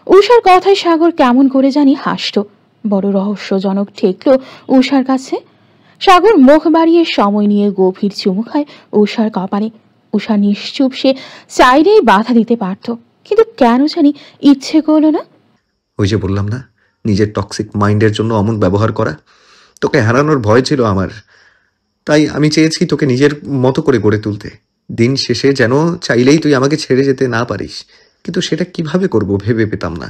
উষার কথায় সাগর কেমন করে জানি হাসত। বড় রহস্যজনক ঠেকল উষার কাছে। সাগর মুখ বাড়িয়ে সময় নিয়ে গভীর চুমু খায় উষার কপালে। উষা নিশ্চুপ, সে চাইলেই বাধা দিতে পারত, কিন্তু কেন জানি ইচ্ছে করল না। ওই যে বললাম না, নিজের টক্সিক মাইন্ডের জন্য অমন ব্যবহার করা। তোকে হারানোর ভয় ছিল আমার, তাই আমি চেয়েছি তোকে নিজের মতো করে গড়ে তুলতে। দিন শেষে যেন চাইলেই তুই আমাকে ছেড়ে যেতে না পারিস, কিন্তু সেটা কিভাবে করব ভেবে পেতাম না।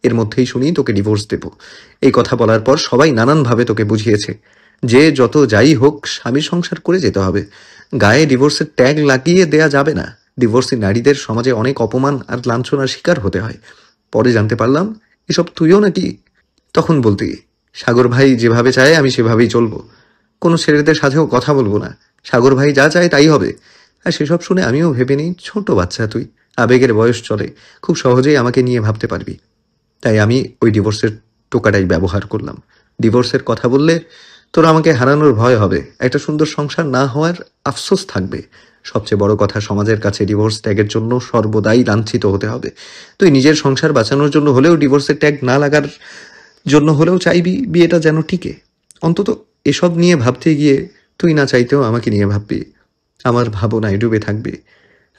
এর মধ্যেই শুনি তোকে ডিভোর্স দেব। এই কথা বলার পর সবাই নানানভাবে তোকে বুঝিয়েছে যে যত যাই হোক স্বামীর সংসার করে যেতে হবে, গায়ে ডিভোর্সের ট্যাগ লাগিয়ে দেয়া যাবে না। ডিভোর্সি নারীদের সমাজে অনেক অপমান আর লাঞ্ছনার শিকার হতে হয়। পরে জানতে পারলাম এসব তুইও নাকি। তখন বলতি সাগর ভাই যেভাবে চায় আমি সেভাবেই চলবো, কোনো ছেলেদের সাথেও কথা বলবো না, সাগর ভাই যা চায় তাই হবে। আর সেসব শুনে আমিও ভেবে নিই ছোট বাচ্চা তুই, আবেগের বয়স চলে, খুব সহজেই আমাকে নিয়ে ভাবতে পারবি। তাই আমি ওই ডিভোর্সের টোকাটাই ব্যবহার করলাম। ডিভোর্সের কথা বললে তোর আমাকে হারানোর ভয় হবে, একটা সুন্দর সংসার না হওয়ার আফসোস থাকবে। সবচেয়ে বড় কথা, সমাজের কাছে ডিভোর্স ট্যাগের জন্য সর্বদাই লাঞ্ছিত হতে হবে। তুই নিজের সংসার বাঁচানোর জন্য হলেও, ডিভোর্সের ট্যাগ না লাগার জন্য হলেও চাইবি বিয়েটা যেন টিকে। অন্তত এসব নিয়ে ভাবতে গিয়ে তুই না চাইতেও আমাকে নিয়ে ভাববি, আমার ভাবনায় ডুবে থাকবি।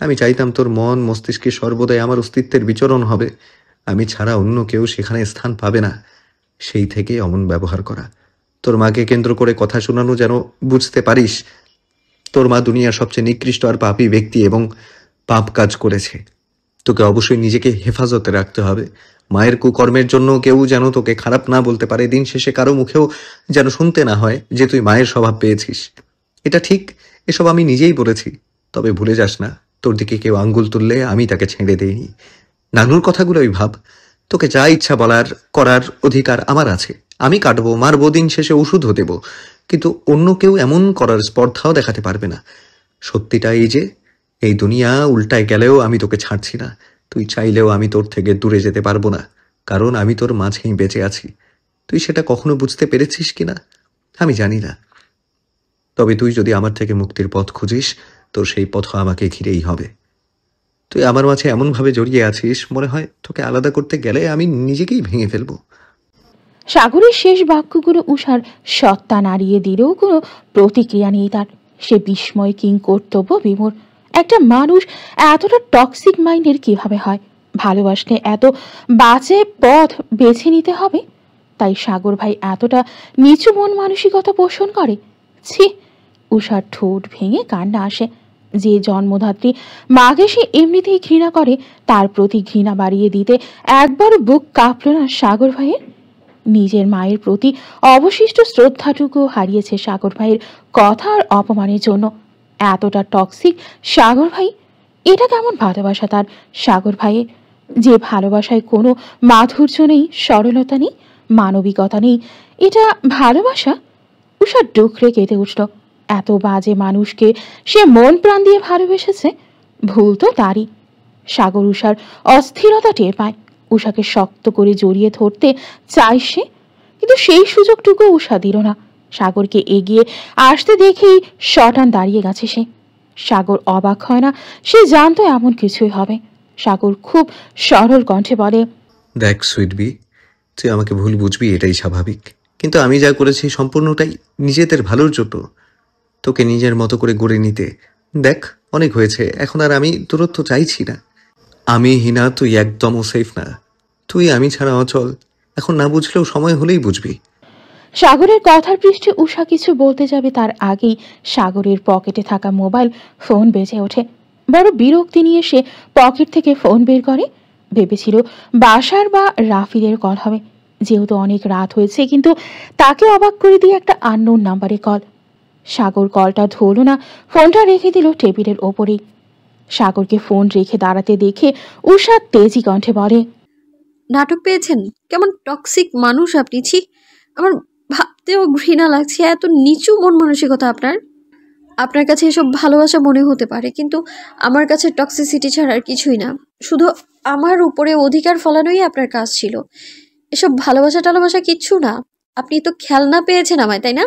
আমি চাইতাম তোর মন মস্তিষ্কে সর্বদাই আমার অস্তিত্বের বিচরণ হবে, আমি ছাড়া অন্য কেউ সেখানে স্থান পাবে না। সেই থেকে অমন ব্যবহার করা। তোর মাকে কেন্দ্র করে কথা শোনানো যেন বুঝতে পারিস তোর মা দুনিয়ার সবচেয়ে নিকৃষ্ট আর পাপী ব্যক্তি এবং পাপ কাজ করেছে। তোকে অবশ্যই নিজেকে হেফাজতে রাখতে হবে। মায়ের কুকর্মের জন্য কেউ যেন তোকে খারাপ না বলতে পারে, দিন শেষে কারো মুখেও যেন শুনতে না হয় যে তুই মায়ের স্বভাব পেয়েছিস। এটা ঠিক, এসব আমি নিজেই বলেছি। তবে ভুলে যাস না, তোর দিকে কেউ আঙ্গুল তুললে আমি তাকে ছেড়ে দেইনি। নানুর কথাগুলোই ভাব। তোকে যা ইচ্ছা বলার করার অধিকার আমার আছে, আমি কাটবো, মারবো, দিন শেষে ওষুধও দেব, কিন্তু অন্য কেউ এমন করার স্পর্ধাও দেখাতে পারবে না। সত্যিটা এই যে, এই দুনিয়া উল্টায় গেলেও আমি তোকে ছাড়ছি না। তুই চাইলেও আমি তোর থেকে দূরে যেতে পারবো না, কারণ আমি তোর মাঝেই বেঁচে আছি। তুই সেটা কখনো বুঝতে পেরেছিস কিনা আমি জানি না, তবে তুই যদি আমার থেকে মুক্তির পথ খুঁজিস, তোর সেই পথ আমাকে ঘিরেই হবে। তুই আমার মাঝে এমনভাবে জড়িয়ে আছিস, মনে হয় তোকে আলাদা করতে গেলে আমি নিজেকেই ভেঙে ফেলবো। সাগরের শেষ বাক্যগুলো উষার সত্তা নাড়িয়ে দিলেও কোনো প্রতিক্রিয়া নেই তার। সে বিস্ময় কিং কর্তব্য বিমূঢ়। একটা মানুষ এতটা টক্সিক মাইন্ডের কিভাবে হয়? ভালোবাসলে এত বাজে পথ বেছে নিতে হবে? তাই সাগর ভাই এতটা নিচু মন মানসিকতা পোষণ করে? ছি! উষার ঠোঁট ভেঙে কান্না আসে। যে জন্মধাত্রী মাকে সে এমনিতেই ঘৃণা করে, তার প্রতি ঘৃণা বাড়িয়ে দিতে একবারও বুক কাঁপল না সাগর ভাইয়ের? নিজের মায়ের প্রতি অবশিষ্ট শ্রদ্ধাটুকু হারিয়েছে সাগর ভাইয়ের কথা আর অপমানের জন্য। এতটা টক্সিক সাগর ভাই! এটা কেমন ভালোবাসা তার সাগর ভাইয়ের, যে ভালোবাসায় কোনো মাধুর্য নেই, সরলতা নেই, মানবিকতা নেই? এটা ভালোবাসা? উষা ডুকরে কেঁদে উঠল। এত বাজে মানুষকে সে মন প্রাণ দিয়ে ভালোবেসেছে, ভুল তো তারই। সাগর উষার অস্থিরতা টের পায়। উষাকে শক্ত করে জড়িয়ে ধরতে চায় সে, কিন্তু সেই সুযোগটুকু উষা দিল না। সাগরকে এগিয়ে আসতে দেখেই শটান দাঁড়িয়ে গেছে সে। সাগর অবাক হয় না, সে জানতো এমন কিছুই হবে। সাগর খুব সরল কণ্ঠে বলে, দেখ সুইটবি, তুই আমাকে ভুল বুঝবি, এটাই স্বাভাবিক, কিন্তু আমি যা করেছি সম্পূর্ণটাই নিজেদের ভালোর জন্য, তোকে নিজের মতো করে গড়ে নিতে। দেখ অনেক হয়েছে, এখন আর আমি দূরত্ব চাইছি না। আমি হিনা, তুই একদমও সেফ না। তুই আমি ছাড়া অচল। এখন না বুঝলেও সময় হলেই বুঝবি। সাগরের কথার পৃষ্ঠে উষা কিছু বলতে যাবে তার আগেই সাগরের পকেটে থাকা মোবাইল ফোন বেজে ওঠে। বড় বিরক্তি নিয়ে সে পকেট থেকে ফোন বের করে। ভেবেছিল বাসার বা রাফিদের কল হবে, যেহেতু অনেক রাত হয়েছে, কিন্তু তাকে অবাক করে দিয়ে একটা আননোন নাম্বারে কল। সাগর কলটা ধরল না, ফোনটা রেখে দিল টেবিলের ওপরেই। সাগরকে ফোন রেখে দাঁড়াতে দেখে উষা তেজি কণ্ঠে বলে, নাটক পেয়েছেন? কেমন টক্সিক মানুষ আপনি! ছি, আমার ভাবতেও ঘৃণা লাগছে। এত নিচু মন মানসিকতা আপনার। আপনার কাছে এসব ভালোবাসা মনে হতে পারে, কিন্তু আমার কাছে টক্সিসিটি ছাড়া আর কিছুই না। শুধু আমার উপরে অধিকার ফলানোই আপনার কাজ ছিল। এসব ভালোবাসা টালোবাসা কিচ্ছু না। আপনি তো খেলনা পেয়েছেন আমায়, তাই না?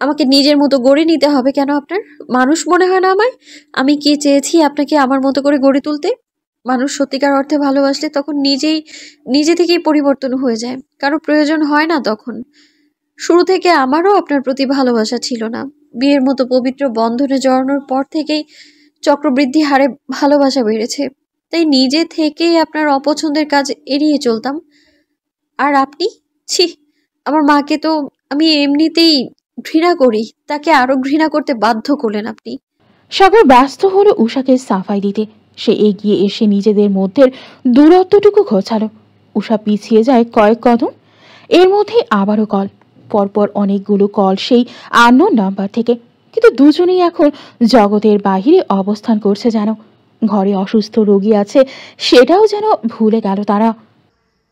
আমাকে নিজের মতো গড়ে নিতে হবে কেন আপনার? মানুষ মনে হয় না আমায়? আমি কি চেয়েছি আপনাকে আমার মতো করে গড়ে তুলতে? মানুষ সত্যিকার অর্থে ভালোবাসলে তখন নিজে থেকেই পরিবর্তন হয়ে যায়, কারো প্রয়োজন হয় না তখন। শুরু থেকে আমারও আপনার প্রতি ভালোবাসা ছিল না। বিয়ের মতো পবিত্র বন্ধনে জড়ানোর পর থেকেই চক্রবৃদ্ধি হারে ভালোবাসা বেড়েছে। তাই নিজে থেকেই আপনার অপছন্দের কাজ এড়িয়ে চলতাম। আর আপনি, ছি, আমার মাকে তো আমি এমনিতেই ঘৃণা করি, তাকে আরো ঘৃণা করতে বাধ্য করলেন আপনি। সাগর ব্যস্ত হলো উষাকে সাফাই দিতে। সে এগিয়ে এসে নিজেদের মধ্যে দূরত্বটুকু ঘোচালো। উষা পিছিয়ে যায় কয়েক কদম। এর মধ্যেই আবারও কল। পরপর অনেকগুলো কল সেই আননোন নাম্বার থেকে। কিন্তু দুজনেই এখন জগতের বাহিরে অবস্থান করছে যেন। ঘরে অসুস্থ রোগী আছে সেটাও যেন ভুলে গেল তারা।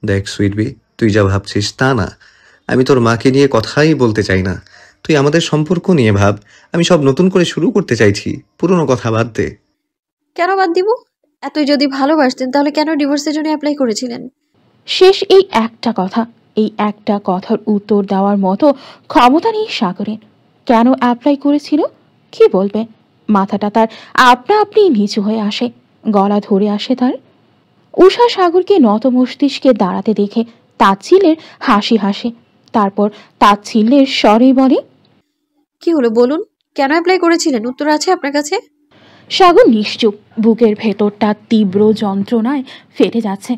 দেখ সুইটবি, তুই যা ভাবছিস তা না। আমি তোর মাকে নিয়ে কথাই বলতে চাই না। তুই আমাদের সম্পর্ক নিয়ে ভাব। আমি সব নতুন করে শুরু করতে চাইছি, পুরনো কথা বাদ দে। কেন বাদ দিব? এতই যদি ভালোবাসতেন তাহলে কেন ডিভোর্সের জন্য অ্যাপ্লাই করেছিলেন? শেষ এই একটা কথা, এই একটা কথার উত্তর দেওয়ার মতো ক্ষমতা নেই সাগরের। কেন অ্যাপ্লাই করেছিল, কি বলবে? মাথাটা তার আপনা আপনি নিচু হয়ে আসে, গলা ধরে আসে তার। উষা সাগরকে নত মস্তিষ্কে দাঁড়াতে দেখে তাচ্ছিল্যের হাসি হাসে। তারপর তাচ্ছিল্যের স্বরে বলে, কি হলো বলুন, কেন অ্যাপ্লাই করেছিলেন? উত্তর আছে আপনার কাছে? সাগর নিশ্চুপ, বুকের ভেতরটা তীব্র যন্ত্রণায় ফেটে যাচ্ছে।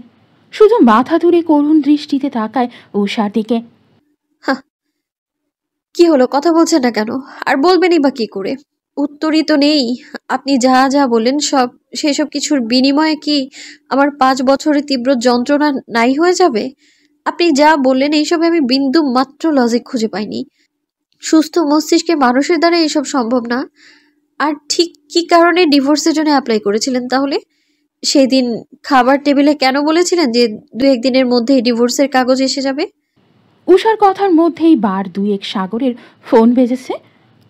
শুধু মাথা তুলে করুণ দৃষ্টিতে তাকায় উষার দিকে। কি হলো, কথা বলছেন না কেন? আর বলবেনই বা কি করে? উত্তরই তো নেই। আপনি যা যা বললেন সেসব কিছুর বিনিময়ে কি আমার 5 বছরের তীব্র যন্ত্রণা নাই হয়ে যাবে? আপনি যা বললেন এইসবে আমি বিন্দু মাত্র লজিক খুঁজে পাইনি। সুস্থ মস্তিষ্কে মানুষের দ্বারা এসব সম্ভব না। আর ঠিক কি কারণে ডিভোর্সের জন্য অ্যাপ্লাই করেছিলেন তাহলে? সেদিন খাবার টেবিলে কেন বলেছিলেন যে 2-1 দিনের মধ্যেই ডিভোর্সের কাগজ এসে যাবে? উষার কথার মধ্যেই বার দুয়েক সাগরের ফোন বেজেছে।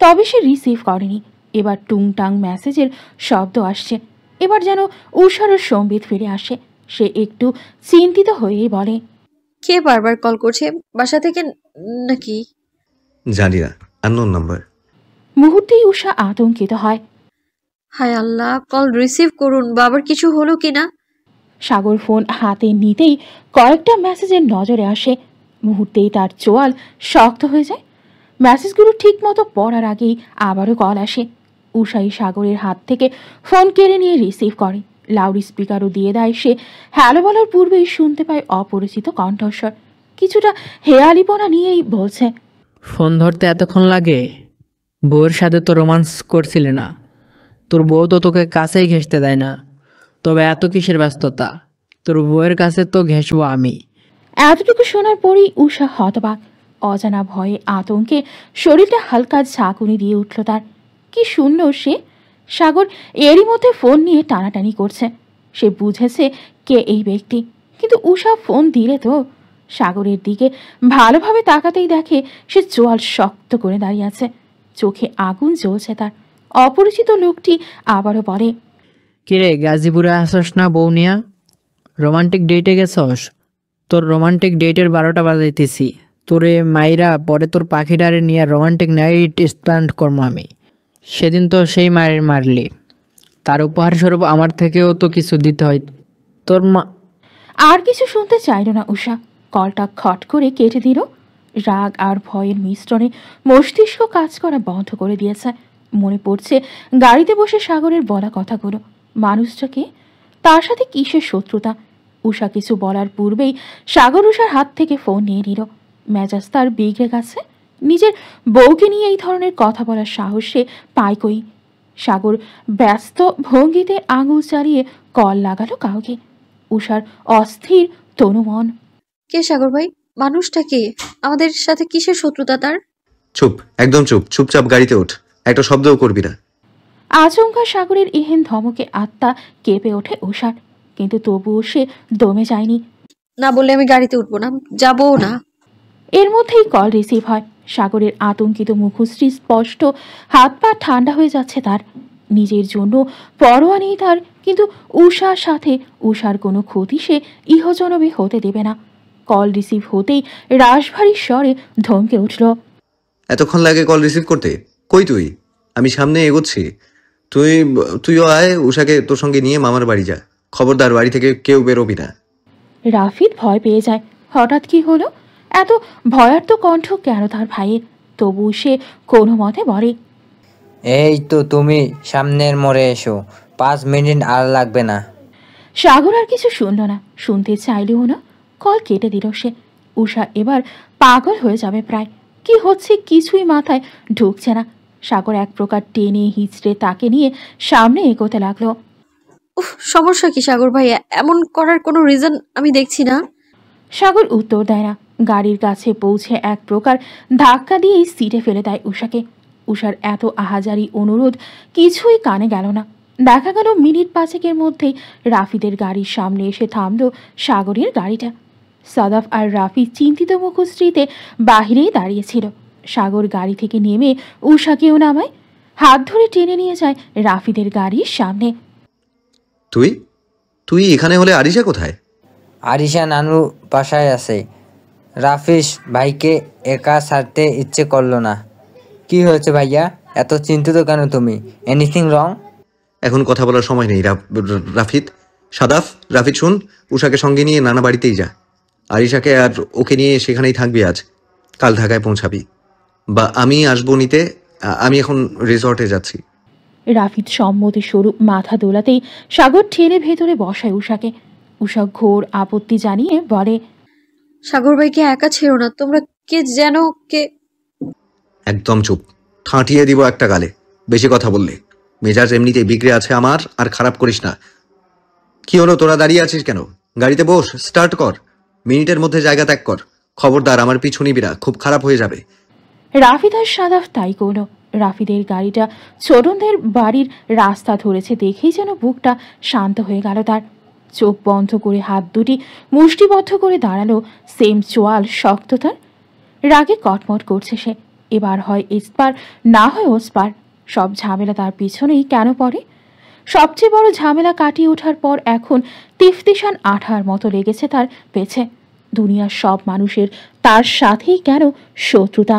তবে সে রিসিভ করেনি। এবার টুংটাং মেসেজের শব্দ আসছে। এবার যেন উষার সম্বিত ফিরে আসে। সে একটু চিন্তিত হয়েই বলে, কে বারবার কল করছে? বাসা থেকে নাকি? জানি না, আননোন নাম্বার। মুহূর্তেই উষা আতঙ্কিত হয়। হায় আল্লাহ, কল রিসিভ করুন, বাবার কিছু হলো কিনা। সাগর ফোন হাতে নিতেই কয়েকটা মেসেজের নজরে আসে। মুহূর্তেই তার চোয়াল শক্ত হয়ে যায়। মেসেজগুলো ঠিক মতো পড়ার আগেই আবারও কল আসে। উষাই সাগরের হাত থেকে ফোন কেড়ে নিয়ে রিসিভ করে। লাউড স্পিকারও দিয়ে দেয় সে। হ্যালো বলার পূর্বেই শুনতে পায় অপরিচিত কণ্ঠস্বর। কিছুটা হেয়ালিপনা নিয়েই বলছে, ফোন ধরতে এতক্ষণ লাগে? বউয়ের সাথে তো রোমান্স করছিলে না? তোর বউ তো তোকে কাছেই ঘেঁষতে দেয় না। তবে এত কিসের ব্যস্ততা? তোর বউয়ের কাছে তো ঘেঁষবো আমি। এতটুকু শোনার পরেই উষা হতবাক। অজানা ভয়ে আতঙ্কে শরীরটা হালকা ঝাঁকুনি দিয়ে উঠল তার। কি শূন্য সে! সাগর এরই মধ্যে ফোন নিয়ে টানাটানি করছে। সে বুঝেছে কে এই ব্যক্তি, কিন্তু উষা ফোন দিলে তো। সাগরের দিকে ভালোভাবে তাকাতেই দেখে সে চোয়াল শক্ত করে দাঁড়িয়ে আছে। চোখে আগুন জ্বলছে তার। অপরিচিত লোকটি আবারও বলে, কিরে, গাজীপুরে আসস না বউ নিয়া? রোমান্টিক ডেটে গেছস? তোর রোমান্টিক ডেটের 12টা বাজাইতেছি। তোরে মাইরা পরে তোর পাখিটারে নিয়ে রোমান্টিক নাইট স্পেন্ড করবো আমি। সেদিন তো সেই মায়ের মারলি, তার উপহার স্বরূপ আমার থেকেও তো কিছু দিতে হয় তোর মা। আর কিছু শুনতে চাইল না উষা। কলটা খট করে কেটে দিল। রাগ আর ভয়ের মিশ্রণে মস্তিষ্ক কাজ করা বন্ধ করে দিয়েছে। মনে পড়ছে গাড়িতে বসে সাগরের বলা কথাগুলো। মানুষটাকে, তার সাথে কিসের শত্রুতা। উষা কিছু বলার পূর্বেই সাগর উষার হাত থেকে ফোন নিয়ে নিল। মেজাজ তার বিগড়ে গেছে। নিজের বউকে নিয়ে এই ধরনের কথা বলার সাহস সে পায় কই। সাগর ব্যস্ত ভঙ্গিতে আঙুল চালিয়ে কল লাগালো কাউকে। উষার অস্থির তনুমন। কে সাগর ভাই? মানুষটা কে? আমাদের সাথে কিসের শত্রুতা তার? চুপ, একদম চুপ। চুপচাপ গাড়িতে ওঠ, একটা শব্দও করবি না। আচমকা সাগরের এহেন ধমকে আত্মা কেঁপে ওঠে উষার। কিন্তু তবুও সে দমে যায়নি। না বললে আমি গাড়িতে উঠবো না, যাবও না। এর মধ্যেই কল রিসিভ হয়। সাগরের আতঙ্কিত মুখশ্রী স্পষ্ট। হাত পা ঠান্ডা হয়ে যাচ্ছে তার। নিজের জন্য পরোয়া নেই তার, কিন্তু উষার সাথে উষার কোনো ক্ষতি সে ইহজনমে হতে দেবে না। কল রিসিভ হতেই রাশভারী স্বরে ধমকে উঠল, এতক্ষণ লাগে কল রিসিভ করতে? কই তুই? আমি সামনে এগোচ্ছি। তুইও আয়, উষাকে তোর সঙ্গে নিয়ে মামার বাড়ি যা। খবরদার বাড়ি থেকে কেউ বেরোবি না। রাফিদ ভয় পেয়ে যায়। হঠাৎ কি হলো? এত ভয়ার্ত কণ্ঠ কেন তার ভাইয়ের? তবু সে কোনো মতে বলে, এই তো তুমি সামনের মোড়ে এসো, 5 মিনিট আর লাগবে না। সাগর আর কিছু শুনল না, শুনতে চাইলেও না। কল কেটে দিল সে। উষা এবার পাগল হয়ে যাবে প্রায়। কি হচ্ছে কিছুই মাথায় ঢুকছে না। সাগর এক প্রকার টেনে হিচড়ে তাকে নিয়ে সামনে এগোতে লাগলো। উফ, সমস্যা কি সাগর ভাই? এমন করার কোনো রিজন আমি দেখছি না। সাগর উত্তর দেয় না। গাড়ির কাছে পৌঁছে এক প্রকার ধাক্কা দিয়েই সিটে ফেলে দেয় উষাকে। উষার এত আহাজারি অনুরোধ কিছুই কানে গেল না। দেখা গেল মিনিট 5-এর মধ্যেই রাফিদের গাড়ির সামনে এসে থামল সাগরের গাড়িটা। সাদাফ আর রাফি চিন্তিত মুখশ্রীতে বাহিরেই দাঁড়িয়েছিল। সাগর গাড়ি থেকে নেমে উষাকেও নামায়, হাত ধরে টেনে নিয়ে যায় রাফিদের গাড়ির সামনে। তুই তুই এখানে হলে আরিশা কোথায়? আরিশা নানু বাসায় আছে। রাফিস ভাইকে একা ছাড়তে ইচ্ছে করলো না। কি হয়েছে ভাইয়া, এত চিন্তিত কেন তুমি? Anything wrong? এখন কথা বলার সময় নেই রাফিদ। সাদাফ, রাফিদ শুন, উষাকে সঙ্গে নিয়ে নানা বাড়িতেই যা। আরিশাকে আর ওকে নিয়ে সেখানেই থাকবি আজ, কাল ঢাকায় পৌঁছাবি। বা আমি আসবো নিতে। আমি এখন রিসর্টে যাচ্ছি। রাফিদ সম্মতি স্বরূপ মাথা দোলাতেই সাগর ঠেলে ভেতরে বসায় উষাকে। উষা ঘোর আপত্তি জানিয়ে বলে, সাগর ভাইকে একা ছেড়ো না, তোমরা কে যেন কে। একদম চুপ, ঠাঁটিয়ে দিব একটা গালে বেশি কথা বললে। মেজাজ এমনিতেই বিগড়ে আছে আমার, আর খারাপ করিস না। কি হলো, তোরা দাঁড়িয়ে আছিস কেন? গাড়িতে বস, স্টার্ট কর, মিনিটের মধ্যে জায়গা ত্যাগ কর। খবরদার আমার পিছু নিবি না, খুব খারাপ হয়ে যাবে। রাফিদ আর সাদাফ তাই করল। রাফিদের গাড়িটা ছোটনদের বাড়ির রাস্তা ধরেছে দেখেই যেন বুকটা শান্ত হয়ে গেল তার। চোখ বন্ধ করে হাত দুটি মুষ্টিবদ্ধ করে দাঁড়ালো। সেম চোয়াল শক্ত তার। রাগে কটমট করছে সে। এবার হয় এসপার, না হয় ওসপার। সব ঝামেলা তার পিছনেই কেন পড়ে? সবচেয়ে বড় ঝামেলা কাটিয়ে ওঠার পর এখন তিফতিসান আঠার মতো লেগেছে তার পেছে। দুনিয়ার সব মানুষের তার সাথেই কেন শত্রুতা?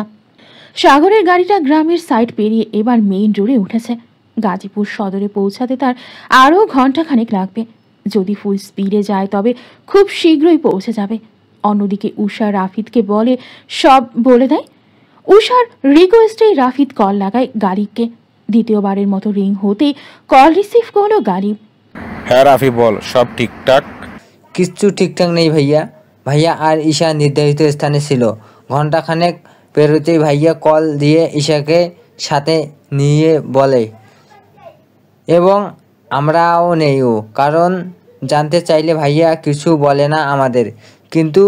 সাগরের গাড়িটা গ্রামের সাইড পেরিয়ে এবার মেইন রোডে উঠেছে। গাজীপুর সদরে পৌঁছাতে তার আরও ঘন্টাখানেক লাগবে। যদি ফুল স্পিডে যায় তবে খুব শীঘ্রই পৌঁছে যাবে। অন্যদিকে উষা রাফিদকে বলে, সব বলে দেয়। উষার রিকোয়েস্টেই রাফিদ কল লাগায় গালিবকে। দ্বিতীয়বারের মতো রিং হতেই কল রিসিভ করলো গালিব। হ্যাঁ রাফি বল, সব ঠিকঠাক? কিচ্ছু ঠিকঠাক নেই ভাইয়া। ভাইয়া আর ঈশা নির্ধারিত স্থানে ছিল। ঘন্টাখানেক পেরোতেই ভাইয়া কল দিয়ে ঈশাকে সাথে নিয়ে বলে, এবং আমরাও নেইও, কারণ জানতে চাইলে ভাইয়া কিছু বলে না আমাদের। কিন্তু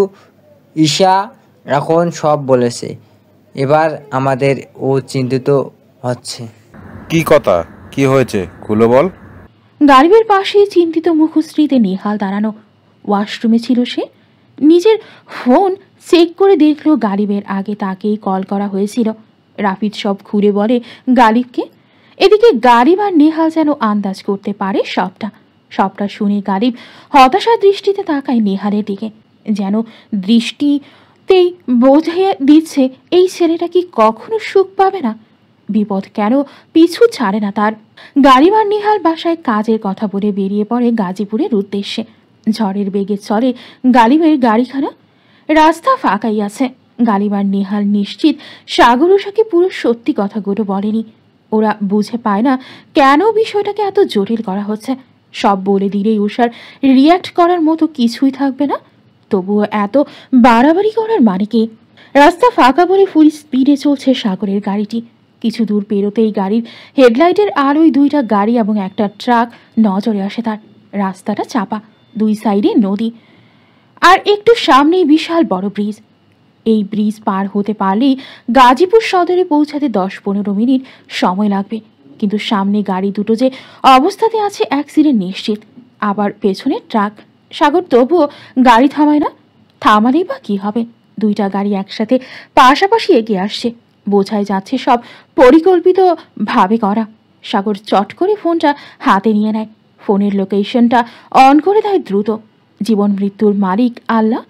ঈশা এখন সব বলেছে। এবার আমাদের ও চিন্তিত হচ্ছে। কি কথা, কি হয়েছে খুলে বল। গালিবের পাশেই চিন্তিত মুখশ্রীতে নেহাল দাঁড়ানো। ওয়াশরুমে ছিল সে। নিজের ফোন চেক করে দেখলো গালিবের আগে তাকেই কল করা হয়েছিল। রাফিদ সব ঘুরে বলে গালিবকে। এদিকে গালিব আর নেহাল যেন আন্দাজ করতে পারে সবটা শুনে গালিব হতাশার দৃষ্টিতে তাকায় নেহালের দিকে, যেন দৃষ্টিতেই বোঝিয়ে দিচ্ছে এই ছেলেটা কি কখনো সুখ পাবে না। বিপদ কেন পিছু ছাড়ে না তার। গালিব আর নেহাল বাসায় কাজের কথা বলে বেরিয়ে পড়ে গাজীপুরের উদ্দেশ্যে। ঝড়ের বেগে চলে গালিবের গাড়িখানা। রাস্তা ফাঁকাই আছে। গালিব আর নেহাল নিশ্চিত সাগর উষাকে পুরো সত্যি কথাগুলো বলেনি। ওরা বুঝে পায় না কেন বিষয়টাকে এত জটিল করা হচ্ছে। সব বলে দিলেই উষার রিয়্যাক্ট করার মতো কিছুই থাকবে না। তবুও এত বাড়াবাড়ি করার মানে কি? রাস্তা ফাঁকা বলে ফুল স্পিডে চলছে সাগরের গাড়িটি। কিছু দূর পেরোতেই গাড়ির হেডলাইটের আলোয় দুইটা গাড়ি এবং একটা ট্রাক নজরে আসে তার। রাস্তাটা চাপা, দুই সাইডে নদী, আর একটু সামনেই বিশাল বড় ব্রিজ। এই ব্রিজ পার হতে পারলেই গাজীপুর সদরে পৌঁছাতে 10-15 মিনিট সময় লাগবে। কিন্তু সামনে গাড়ি দুটো যে অবস্থাতে আছে অ্যাক্সিডেন্ট নিশ্চিত। আবার পেছনে ট্রাক। সাগর তবুও গাড়ি থামায় না। থামালেই বা কী হবে? দুইটা গাড়ি একসাথে পাশাপাশি এগিয়ে আসছে। বোঝাই যাচ্ছে সব পরিকল্পিতভাবে করা। সাগর চট করে ফোনটা হাতে নিয়ে নেয়। ফোনের লোকেশনটা অন করে দেয় দ্রুত। জীবন মৃত্যুর মালিক আল্লাহ।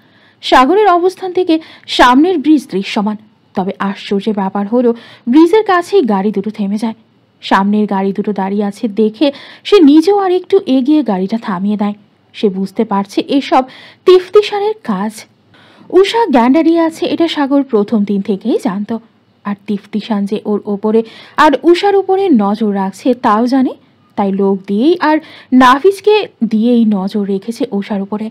সাগরের অবস্থান থেকে সামনের ব্রিজ দৃশ্যমান। তবে আশ্চর্যের ব্যাপার হলো ব্রিজের কাছেই গাড়ি দুটো থেমে যায়। সামনের গাড়ি দুটো দাঁড়িয়ে আছে দেখে সে নিজেও আর একটু এগিয়ে গাড়িটা থামিয়ে দেয়। সে বুঝতে পারছে এসব তিফতিশানের কাজ। উষা গ্যান্ডারিয়ে আছে এটা সাগর প্রথম দিন থেকেই জানত। আর তিফতিশান যে ওর ওপরে আর উষার উপরে নজর রাখছে তাও জানে। তাই লোক দিয়েই আর নাফিসকে দিয়েই নজর রেখেছে উষার উপরে।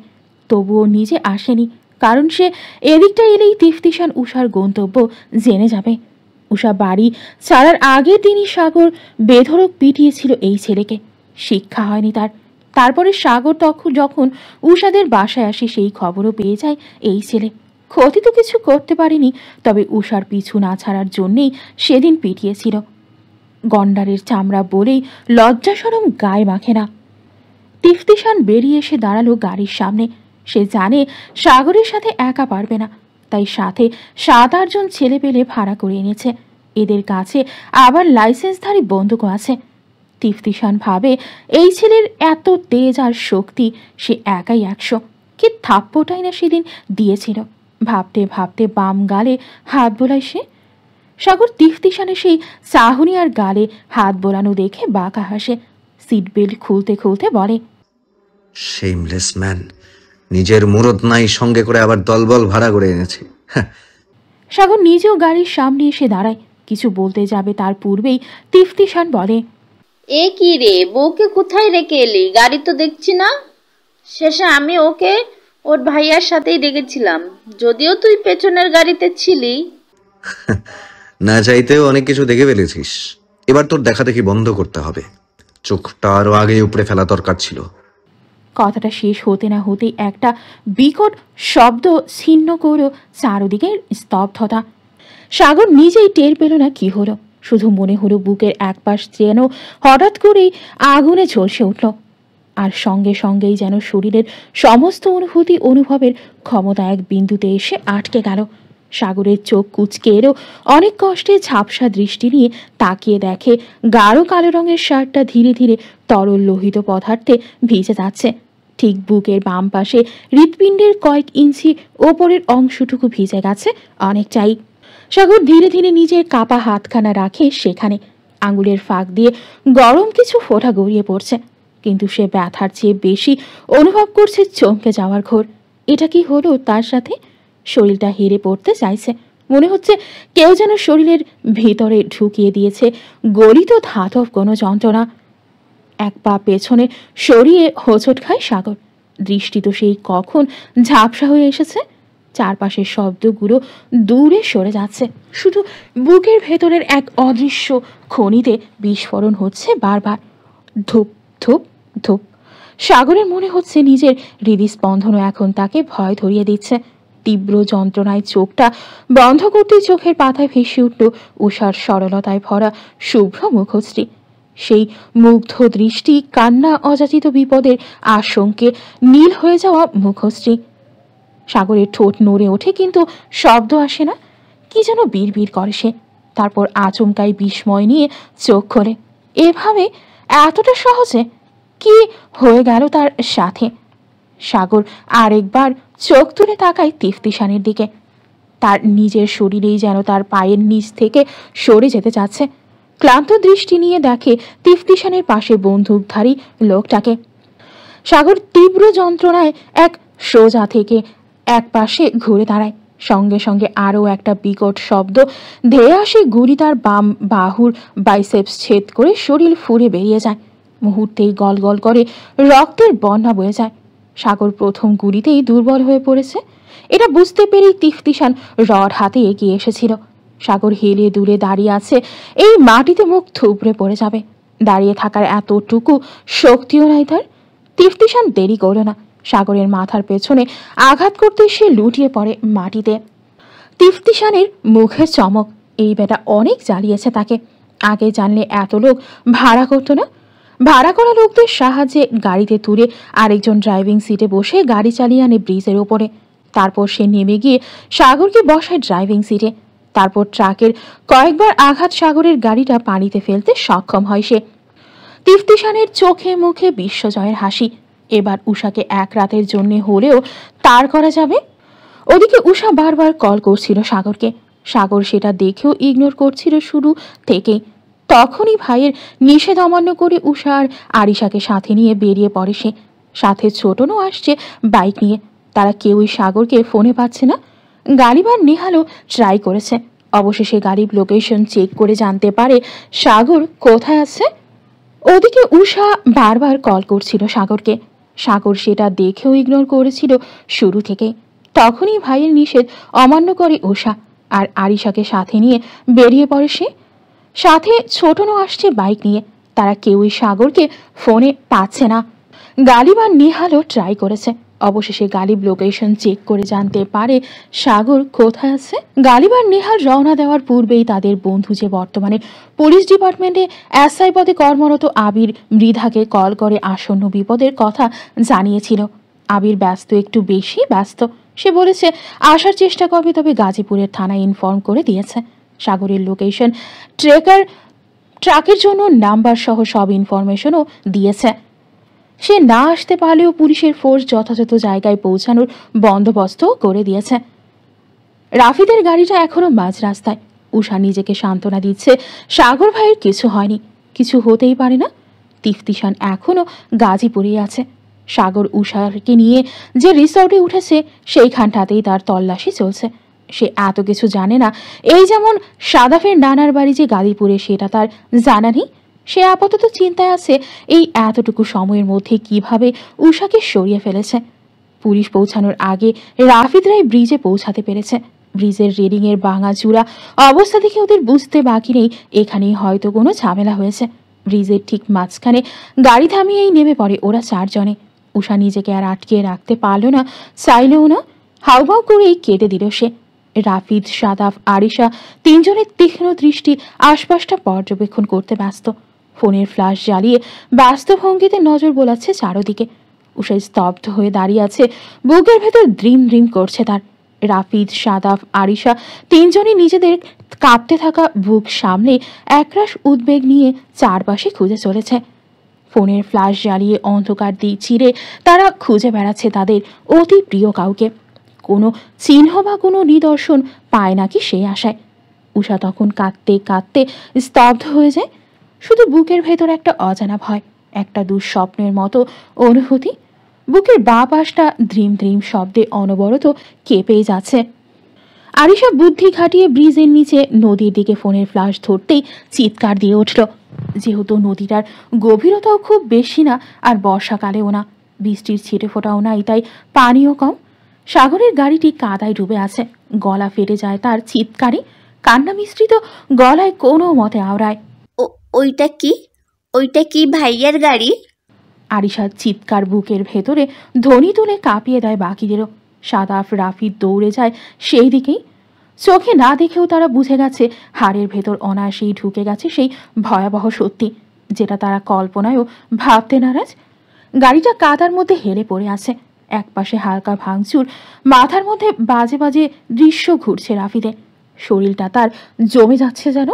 তবুও নিজে আসেনি, কারণ সে এদিকটা এলেই তিফতিশান উষার গন্তব্য জেনে যাবে। উষা বাড়ি ছাড়ার আগের দিনই সাগর বেধড়ক পিটিয়েছিল এই ছেলেকে। শিক্ষা হয়নি তার। তারপরে সাগর যখন উষাদের বাসায় আসে সেই খবরও পেয়ে যায় এই ছেলে। ক্ষতি তো কিছু করতে পারেনি, তবে উষার পিছু না ছাড়ার জন্যেই সেদিন পিটিয়েছিল। গন্ডারের চামড়া বলেই লজ্জা সরম গায়ে মাখে না। তিফতিশান বেরিয়ে এসে দাঁড়ালো গাড়ির সামনে। সে জানে সাগরের সাথে একা পারবে না, তাই সাথে 7-8 জন ছেলে পেলে ভাড়া করে এনেছে। এদের কাছে আবার লাইসেন্সধারী বন্দুকও আছে। তিফতিশান ভাবে এই ছেলের এত তেজ আর শক্তি, সে একাই 100। কি থাপ্পটাই না সেদিন দিয়েছিল। ভাবতে ভাবতে বাম গালে হাত বোলায় সে। সাগর তিফতিশানের সেই সাহনি আর গালে হাত বোলানো দেখে বাঁকা হাসে। সিট বেল্ট খুলতে খুলতে বলে, শেমলেস ম্যান, নিজের মুরদ নাই, সঙ্গে করে আবার দলবল ভাড়া করে এনেছে। সাগর নিজেও গাড়ির সামনে এসে দাঁড়ায়। কিছু বলতে যাবে তার পূর্বেই তিফতিশান বলে, এ কি রে, বউকে কোথায় রেখে এলি? গাড়ি তো দেখছি না। শেষে আমি ওকে ওর ভাইয়ার সাথেই রেখেছিলাম, যদিও তুই পেছনের গাড়িতে ছিলি। না চাইতেও অনেক কিছু দেখে ফেলেছিস। এবার তোর দেখা দেখি বন্ধ করতে হবে। চোখটা আরো আগে উপরে ফেলা দরকার ছিল। কথাটা শেষ হতে না হতেই একটা বিকট শব্দ ছিন্ন করল চারদিকের স্তব্ধতা। সাগর নিজেই টের পেল না কি হলো, শুধু মনে হলো বুকের একপাশ যেন হঠাৎ করেই আগুনে ঝলসে উঠল। আর সঙ্গে সঙ্গেই যেন শরীরের সমস্ত অনুভবের ক্ষমতা এক বিন্দুতে এসে আটকে গেল। সাগরের চোখ কুঁচকে এরও অনেক কষ্টে ঝাপসা দৃষ্টি নিয়ে তাকিয়ে দেখে গাঢ় কালো রঙের শার্টটা ধীরে ধীরে তরল লোহিত পদার্থে ভিজে যাচ্ছে। ঠিক বুকের বাম পাশে হৃৎপিণ্ডের কয়েক ইঞ্চি ওপরের অংশটুকু ভিজে গেছে অনেকটাই। সাগর ধীরে ধীরে নিজের কাপা হাতখানা রাখে সেখানে। আঙুলের ফাঁক দিয়ে গরম কিছু ফোঁটা গড়িয়ে পড়ছে, কিন্তু সে ব্যথার চেয়ে বেশি অনুভব করছে চমকে যাওয়ার ঘোর। এটা কি হলো তার সাথে? শরীরটা হেরে পড়তে চাইছে। মনে হচ্ছে কেউ যেন শরীরের ভিতরে ঢুকিয়ে দিয়েছে গলিত ধাতব কোনো যন্ত্রণা। এক পা পেছনে সরিয়ে হোঁচট খায় সাগর। দৃষ্টি তো সেই কখন ঝাপসা হয়ে এসেছে। চারপাশের শব্দগুলো দূরে সরে যাচ্ছে, শুধু বুকের ভেতরের এক অদৃশ্য খনিতে বিস্ফোরণ হচ্ছে বারবার। ধূপ ধূপ ধূপ। সাগরের মনে হচ্ছে নিজের হৃদস্পন্দনও এখন তাকে ভয় ধরিয়ে দিচ্ছে। তীব্র যন্ত্রণায় চোখটা বন্ধ করতেই চোখের পাতায় ভেসে উঠল উষার সরলতায় ভরা শুভ্র মুখশ্রী। সেই মুগ্ধ দৃষ্টি, কান্না, অযাচিত বিপদের আশঙ্কে নীল হয়ে যাওয়া মুখশ্রী। সাগরের ঠোঁট নড়ে ওঠে, কিন্তু শব্দ আসে না। কি যেন বিড়বিড় করে সে। তারপর আচমকাই বিস্ময় নিয়ে চোখ খোলে। এভাবে এতটা সহজে কি হয়ে গেল তার সাথে? সাগর আরেকবার চোখ তুলে তাকায় তিফতিশানের দিকে। তার নিজের শরীরেই যেন তার পায়ের নিচ থেকে সরে যেতে চাচ্ছে। ক্লান্ত দৃষ্টি নিয়ে দেখে তিফতিশানের পাশে বন্দুকধারী লোকটাকে। সাগর তীব্র যন্ত্রণায় এক সোজা থেকে এক পাশে ঘুরে দাঁড়ায়। সঙ্গে সঙ্গে আরও একটা বিকট শব্দ ধেয়ে আসে। গুলি তার বাম বাহুর বাইসেপস ছেদ করে শরীর ফুঁড়ে বেরিয়ে যায়। মুহূর্তেই গল গল করে রক্তের বন্যা বয়ে যায়। সাগর প্রথম গুলিতেই দুর্বল হয়ে পড়েছে। এটা বুঝতে পেরেই তিফতিশান রড হাতে এগিয়ে এসেছিল। সাগর হেলে দুলে দাঁড়িয়ে আছে, এই মাটিতে মুখ থুবড়ে পড়ে যাবে। দাঁড়িয়ে থাকার এতটুকু শক্তিও নাই তার। তিফতিশান দেরি করল না। সাগরের মাথার পেছনে আঘাত করতে সে লুটিয়ে পড়ে মাটিতে। তিফতিশানের মুখের চমক, এই বেটা অনেক জ্বালিয়েছে তাকে। আগে জানলে এত লোক ভাড়া করতো না। ভাড়া করা লোকদের সাহায্যে গাড়িতে তুলে আরেকজন ড্রাইভিং সিটে বসে গাড়ি চালিয়ে আনে ব্রিজের ওপরে। তারপর সে নেমে গিয়ে সাগরকে বসায় ড্রাইভিং সিটে। তারপর ট্রাকের কয়েকবার আঘাত সাগরের গাড়িটা পানিতে ফেলতে সক্ষম হয় সে। তিফতিশানের চোখে মুখে বিশ্বজয়ের হাসি। এবার উষাকে এক রাতের জন্য হলেও তার করা যাবে। ওদিকে উষা বারবার কল করছিল সাগরকে। সাগর সেটা দেখেও ইগনোর করছিল শুরু থেকেই। তখনই ভাইয়ের নিষেধ অমান্য করে উষা আর আরিশাকে সাথে নিয়ে বেরিয়ে পড়ে সে। সাথে ছোটনও আসছে বাইক নিয়ে। তারা কেউই সাগরকে ফোনে পাচ্ছে না। গালিব আর নেহালও ট্রাই করেছে। অবশেষে গালিব লোকেশন চেক করে জানতে পারে সাগর কোথায় আছে। ওদিকে উষা বারবার কল করছিল সাগরকে। সাগর সেটা দেখেও ইগনোর করেছিল শুরু থেকে। তখনই ভাইয়ের নিষেধ অমান্য করে উষা আর আরিশাকে সাথে নিয়ে বেরিয়ে পড়ে সে। সাথে ছোটনও আসছে বাইক নিয়ে। তারা কেউই সাগরকে ফোনে পাচ্ছে না। গালিব আর নেহালও ট্রাই করেছে। অবশেষে গালিব লোকেশন চেক করে জানতে পারে সাগর কোথায় আছে। গালিব আর নেহাল রওনা দেওয়ার পূর্বেই তাদের বন্ধু, যে বর্তমানে পুলিশ ডিপার্টমেন্টে এসআই পদে কর্মরত আবির, মৃধাকে কল করে আসন্ন বিপদের কথা জানিয়েছিল। আবির ব্যস্ত, একটু বেশি ব্যস্ত। সে বলেছে আসার চেষ্টা করবে, তবে গাজীপুরের থানায় ইনফর্ম করে দিয়েছে। সাগরের লোকেশন ট্রাকের জন্য নাম্বার সহ সব ইনফরমেশনও দিয়েছে। সে না আসতে পারলেও পুলিশের ফোর্স যথাযথ জায়গায় পৌঁছানোর বন্দোবস্ত করে দিয়েছে। রাফিদের গাড়িটা এখনো মাঝ রাস্তায়। উষা নিজেকে সান্ত্বনা দিচ্ছে, সাগর ভাইয়ের কিছু হয়নি, কিছু হতেই পারে না। তিফতিশান এখনো গাজীপুরেই আছে। সাগর উষাকে নিয়ে যে রিসর্টে উঠেছে সেইখানটাতেই তার তল্লাশি চলছে। সে এত কিছু জানে না। এই যেমন সাদাফের নানার বাড়ি যে গাজীপুরে, সেটা তার জানা নেই। সে আপাতত চিন্তায় আছে এই এতটুকু সময়ের মধ্যে কিভাবে উষাকে সরিয়ে ফেলেছে। পুলিশ পৌঁছানোর আগে রাফিদরাই ব্রিজে পৌঁছাতে পেরেছে। ব্রিজের রেলিংয়ের ভাঙা চূড়া অবস্থা দেখে ওদের বুঝতে বাকি নেই এখানেই হয়তো কোনো ঝামেলা হয়েছে। ব্রিজের ঠিক মাঝখানে গাড়ি থামিয়েই নেমে পড়ে ওরা চারজনে। উষা নিজেকে আর আটকে রাখতে পারল না, চাইলেও না। হাউমাউ করেই কেটে দিল সে। রাফিদ, সাদাফ, আরিশা তিনজনের তীক্ষ্ণ দৃষ্টি আশপাশটা পর্যবেক্ষণ করতে ব্যস্ত। ফোনের ফ্ল্যাশ জ্বালিয়ে ব্যস্ত ভঙ্গিতে নজর বোলাচ্ছে চারদিকে। উষা স্তব্ধ হয়ে দাঁড়িয়ে আছে, বুকের ভেতর দ্রিম দ্রিম করছে তার। রাফিদ, সাদাফ, আরিশা তিনজনই নিজেদের কাঁপতে থাকা বুক সামলে একরাশ উদ্বেগ নিয়ে চারপাশে খুঁজে চলেছে। ফোনের ফ্ল্যাশ জ্বালিয়ে অন্ধকার দিয়ে চিরে তারা খুঁজে বেড়াচ্ছে তাদের অতি প্রিয় কাউকে। কোনো চিহ্ন বা কোনো নিদর্শন পায় নাকি সেই আশায়। উষা তখন কাঁদতে কাঁদতে স্তব্ধ হয়ে যায়। শুধু বুকের ভেতর একটা অজানা ভয়, একটা দুঃস্বপ্নের মতো অনুভূতি। বুকের বাঁ পাশটা ধ্রিম ধ্রিম শব্দে অনবরত কেঁপেই যাচ্ছে। আরিশা বুদ্ধি খাটিয়ে ব্রিজের নিচে নদীর দিকে ফোনের ফ্ল্যাশ ধরতেই চিৎকার দিয়ে উঠল। যেহেতু নদীটার গভীরতাও খুব বেশি না, আর বর্ষাকালেও না, বৃষ্টির ছিটে ফোটাও নাই, তাই পানিও কম। সাগরের গাড়িটি কাদায় ডুবে আছে। গলা ফেটে যায় তার চিৎকারে। কান্না মিশ্রিত গলায় কোনো মতে আওড়ায়, ওইটা কি ভাইয়ার গাড়ি? আরিশার চিৎকার বুকের ভেতরে ধ্বনি তুলে কাঁপিয়ে দেয় বাকিদেরও। সাদাফ, রাফিদ দৌড়ে যায় সেই দিকেই। চোখে না দেখেও তারা বুঝে গেছে হাড়ের ভেতর অনায়াসেই ঢুকে গেছে সেই ভয়াবহ সত্যি, যেটা তারা কল্পনায়ও ভাবতে নারাজ। গাড়িটা কাদার মধ্যে হেলে পড়ে আছে। একপাশে হালকা ভাঙচুর, মাথার মধ্যে বাজে বাজে দৃশ্য ঘুরছে রাফিদের। শরীরটা তার জমে যাচ্ছে যেন।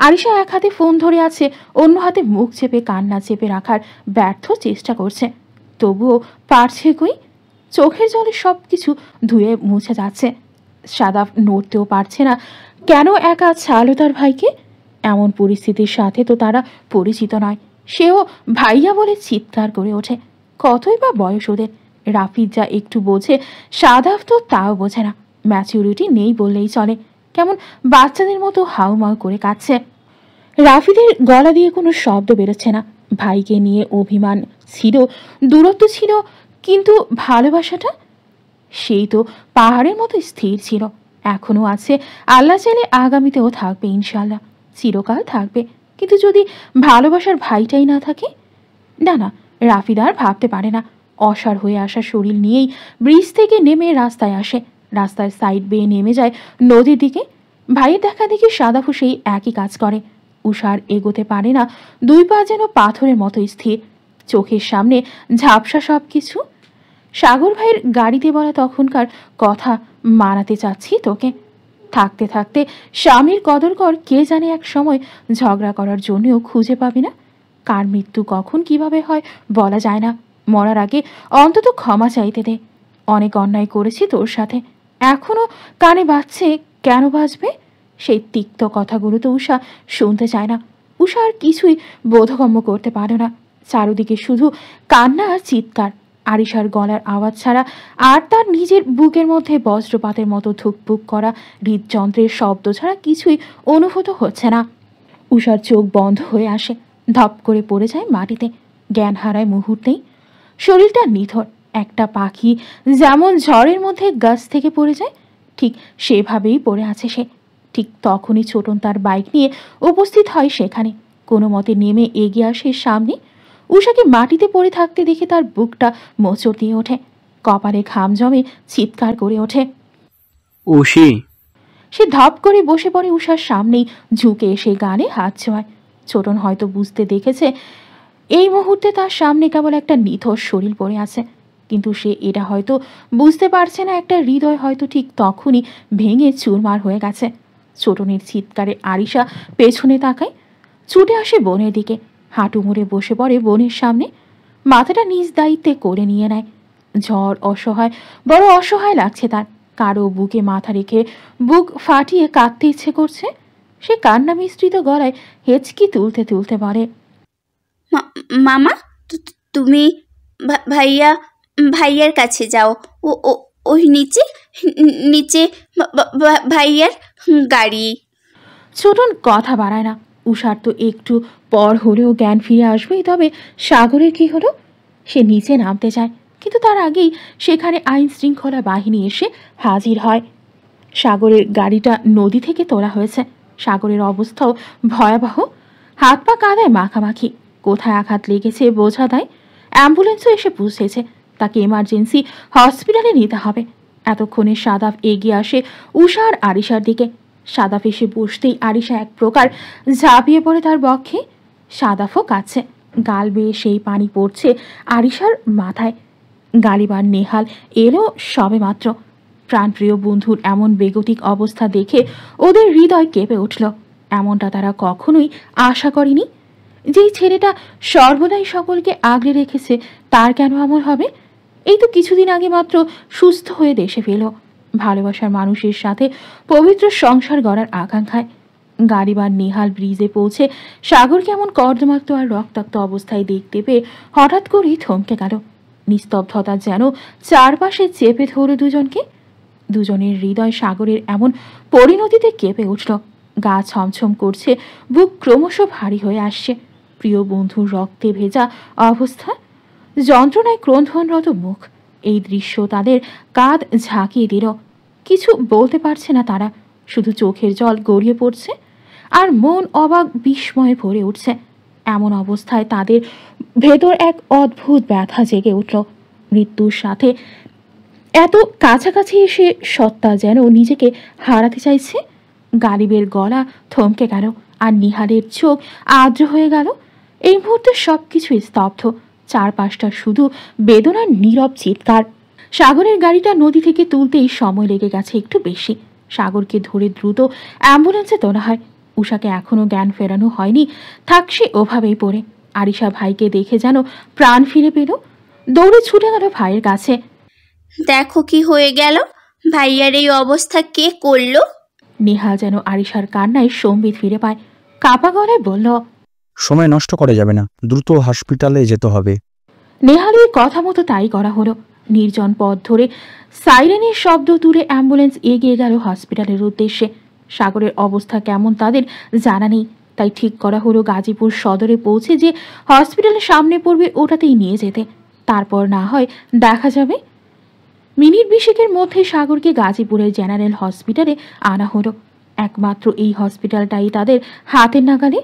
আরিশা এক হাতে ফোন ধরে আছে, অন্য হাতে মুখ চেপে কান্না চেপে রাখার ব্যর্থ চেষ্টা করছে। তবুও পারছে কই? চোখের জলে সব কিছু ধুয়ে মুছে যাচ্ছে। সাদাফ নড়তেও পারছে না। কেন একা ছাড়লো তার ভাইকে? এমন পরিস্থিতির সাথে তো তারা পরিচিত নয়। সেও ভাইয়া বলে চিৎকার করে ওঠে। কতই বা বয়স ওদের। রাফিদ যা একটু বোঝে, সাদাফ তো তাও বোঝে না। ম্যাচিউরিটি নেই বললেই চলে। কেমন বাচ্চাদের মতো হাউমাউ করে কাঁদছে। রাফিদের গলা দিয়ে কোনো শব্দ বেরোচ্ছে না। ভাইকে নিয়ে অভিমান ছিল, দূরত্ব ছিল, কিন্তু ভালোবাসাটা সেই তো পাহাড়ের মতো স্থির ছিল, এখনো আছে। আল্লাহ চাইলে আগামীতেও থাকবে, ইনশাল্লাহ চিরকাল থাকবে। কিন্তু যদি ভালোবাসার ভাইটাই না থাকে? না না, রাফিদ আর ভাবতে পারে না। অসাড় হয়ে আসা শরীর নিয়েই ব্রিজ থেকে নেমে রাস্তায় আসে। রাস্তার সাইড বেয়ে নেমে যায় নদীর দিকে। ভাইয়ের দেখা দেখি সাদাফু সেই একই কাজ করে। উষার এগোতে পারে না, দুই পা যেন পাথরের মতো স্থির। চোখের সামনে ঝাপসা সব কিছু। সাগর ভাইয়ের গাড়িতে বলা তখনকার কথা মানাতে চাচ্ছি তোকে। থাকতে থাকতে স্বামীর কদর কর, কে জানে এক সময় ঝগড়া করার জন্যও খুঁজে পাবি না। কার মৃত্যু কখন কিভাবে হয় বলা যায় না। মরার আগে অন্তত ক্ষমা চাইতে দে। অনেক অন্যায় করেছি তোর সাথে, এখনো কানে বাজছে। কেন বাজবে? সেই তিক্ত কথাগুলো তো উষা শুনতে চায় না। উষা আর কিছুই বোধগম্য করতে পারে না। চারদিকে শুধু কান্না আর চিৎকার। আরিশার গলার আওয়াজ ছাড়া আর তার নিজের বুকের মধ্যে বজ্রপাতের মতো ধুকপুক করা হৃদযন্ত্রের শব্দ ছাড়া কিছুই অনুভূত হচ্ছে না। উষার চোখ বন্ধ হয়ে আসে, ধপ করে পড়ে যায় মাটিতে, জ্ঞান হারায় মুহূর্তেই। শরীরটা নিথর, একটা পাখি যেমন ঝড়ের মধ্যে গাছ থেকে পড়ে যায় ঠিক সেভাবেই পড়ে আছে সে। ঠিক তখনই ছোটন তার বাইক নিয়ে উপস্থিত হয় সেখানে। কোনো মতে নেমে এগিয়ে আসে সামনে। উষাকে মাটিতে পড়ে থাকতে দেখে তার বুকটা মোচড় দিয়ে ওঠে, কপালে ঘাম জমে, চিৎকার করে ওঠে, উষি। সে ধপ করে বসে পড়ে উষার সামনেই, ঝুঁকে এসে গালে হাত ছোঁয়। ছোটন হয়তো বুঝতে দেখেছে এই মুহূর্তে তার সামনে কেবল একটা নিথর শরীর পড়ে আছে, কিন্তু সে এটা হয়তো বুঝতে পারছে না একটা হৃদয় হয়তো ঠিক তখনই ভেঙে চুরমার হয়ে গেছে। ছোটনের চিৎকারে আরিশা পেছনে তাকায়, ছুটে আসে বোনের দিকে, হাঁটু মুড়ে বসে পড়ে বোনের সামনে, মাথাটা নিজ দায়িত্বে করে নিয়ে নেয়। ঝড় অসহায়, বড় অসহায় লাগছে তার। কারো বুকে মাথা রেখে বুক ফাটিয়ে কাঁদতে ইচ্ছে করছে। সে কান্না মিশ্রিত গলায় হেঁচকি তুলতে তুলতে বলে, মামা, তুমি ভাইয়ার কাছে যাও। ওই নিচে নিচে ভাইয়ার গাড়ি। ছোটন কথা বাড়ায় না। উষার তো একটু পর হলেও জ্ঞান ফিরে আসবেই, তবে সাগরের কি হলো? সে নিচে নামতে চায়, কিন্তু তার আগেই সেখানে আইন শৃঙ্খলা বাহিনী এসে হাজির হয়। সাগরের গাড়িটা নদী থেকে তোলা হয়েছে। সাগরের অবস্থাও ভয়াবহ, হাত পা কাদায় মাখামাখি, কোথায় আঘাত লেগেছে বোঝা দেয়। অ্যাম্বুলেন্সও এসে পৌঁছেছে, তাকে এমার্জেন্সি হসপিটালে নিতে হবে। এতক্ষণে সাদাফ এগিয়ে আসে উষা আর আরিশার দিকে। সাদাফ এসে বসতেই আরিশা এক প্রকার ঝাঁপিয়ে পড়ে তার বক্ষে। সাদাফও কাঁদছে, গাল বেয়ে সেই পানি পড়ছে আরিশার মাথায়। গালিবার নেহাল এলো সবে মাত্র। প্রাণপ্রিয় বন্ধুর এমন বেগতিক অবস্থা দেখে ওদের হৃদয় কেঁপে উঠল। এমনটা তারা কখনোই আশা করেনি। যেই ছেলেটা সর্বদাই সকলকে আগলে রেখেছে তার কেন এমন হবে? এই তো কিছুদিন আগে মাত্র সুস্থ হয়ে দেশে ফেল, ভালোবাসার মানুষের সাথে পবিত্র সংসার গড়ার আকাঙ্ক্ষায়। গাড়িবার নেহাল ব্রিজে পৌঁছে সাগর কেমন কর্দমাক্ত আর রক্তাক্ত অবস্থায় দেখতে পেয়ে হঠাৎ করেই থমকে গেল। নিস্তব্ধতা যেন চারপাশে চেপে ধরল দুজনকে। দুজনের হৃদয় সাগরের এমন পরিণতিতে কেঁপে উঠল। গা ছমছম করছে, বুক ক্রমশ ভারী হয়ে আসছে। প্রিয় বন্ধুর রক্তে ভেজা অবস্থা, যন্ত্রণায় ক্রন্ধনরত মুখ, এই দৃশ্য তাদের কাঁধ ঝাঁকিয়ে দিল। কিছু বলতে পারছে না তারা, শুধু চোখের জল গড়িয়ে পড়ছে আর মন অবাক বিস্ময়ে ভরে উঠছে। এমন অবস্থায় তাদের ভেতর এক অদ্ভুত ব্যথা জেগে উঠল। মৃত্যুর সাথে এত কাছাকাছি এসে সত্তা যেন নিজেকে হারাতে চাইছে। গালিবের গলা থমকে গেল আর নিহালের চোখ আর্দ্র হয়ে গেল। এই মুহূর্তে সবকিছু স্তব্ধ, চারপাশটা শুধু বেদনার নীরব চিৎকার। সাগরের গাড়িটা নদী থেকে তুলতেই সময় লেগে গেছে একটু বেশি। সাগরকে ধরে দ্রুত অ্যাম্বুলেন্সে তোলা হয়। উষাকে এখনো জ্ঞান ফেরানো হয়নি, থাক সে ওভাবেই পড়ে। আরিশা ভাইকে দেখে যেন প্রাণ ফিরে পেল, দৌড়ে ছুটে গেল ভাইয়ের কাছে। দেখো কি হয়ে গেল, ভাইয়ার এই অবস্থা কে করলো? নেহাল যেন আরিশার কান্নায় সম্বিত ফিরে পায়, কাপা গলায় বলল, সময় নষ্ট করা যাবে না, দ্রুত হসপিটালে যেতে হবে। নেহালের কথা মতো তাই করা হলো। নির্জন পথ ধরে সাইরেনের শব্দ তুলে অ্যাম্বুলেন্স এগিয়ে গেল হসপিটালের উদ্দেশ্যে। সাগরের অবস্থা কেমন তাদের জানা নেই, তাই ঠিক করা হলো গাজীপুর সদরে পৌঁছে যে হসপিটালের সামনে পড়বে ওটাতেই নিয়ে যেতে, তারপর না হয় দেখা যাবে। মিনিট 20 মধ্যে সাগরকে গাজীপুরের জেনারেল হসপিটালে আনা হলো। একমাত্র এই হসপিটালটাই তাদের হাতের নাগালে।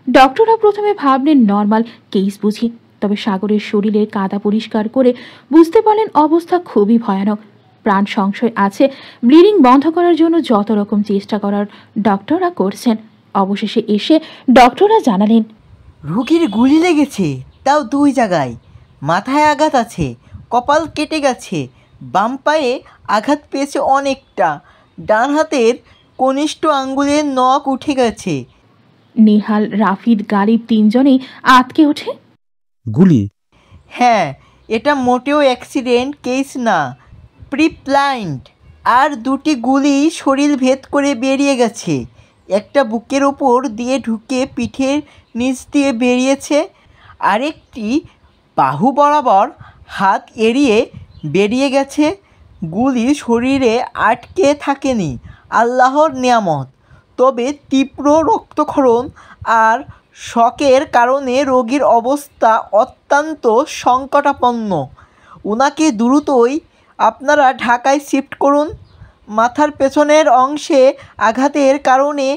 ডক্টররা প্রথমে ভাবলেন নর্মাল কেস বুঝি, তবে সাগরের শরীরের কাদা পরিষ্কার করে বুঝতে পারলেন অবস্থা খুবই ভয়ানক। প্রাণ সংশয় আছে। ব্লিডিং বন্ধ করার জন্য যত রকম চেষ্টা করার ডক্টররা করছেন। অবশেষে এসে ডক্টররা জানালেন, রোগীর গুলি লেগেছে, তাও 2 জায়গায়। মাথায় আঘাত আছে, কপাল কেটে গেছে, বাম পায়ে আঘাত পেয়েছে অনেকটা, ডান হাতের কনিষ্ঠ আঙ্গুলের নখ উঠে গেছে। নেহাল, রাফিদ, গালিব 3 জনেই আটকে ওঠে। গুলি? হ্যাঁ, এটা মোটেও অ্যাক্সিডেন্ট কেস না, প্রিপ্ল্যান্ড। আর 2টি গুলি শরীর ভেদ করে বেরিয়ে গেছে। একটা বুকের ওপর দিয়ে ঢুকে পিঠের নিচ দিয়ে বেরিয়েছে, আরেকটি বাহু বরাবর হাত এড়িয়ে বেরিয়ে গেছে। গুলি শরীরে আটকে থাকেনি, আল্লাহর নিয়ামত। তবে তীব্র রক্তক্ষরণ আর শকের কারণে রোগীর অবস্থা অত্যন্ত সংকটাপন্ন। ওনাকে দ্রুতই আপনারা ঢাকায় শিফট করুন। মাথার পেছনের অংশে আঘাতের কারণে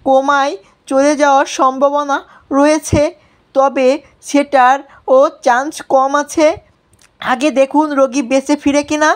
কোমায় চলে যাওয়ার সম্ভাবনা রয়েছে, তবে সেটারও চান্স কম আছে। আগে দেখুন রোগী বেঁচে ফিরে কিনা।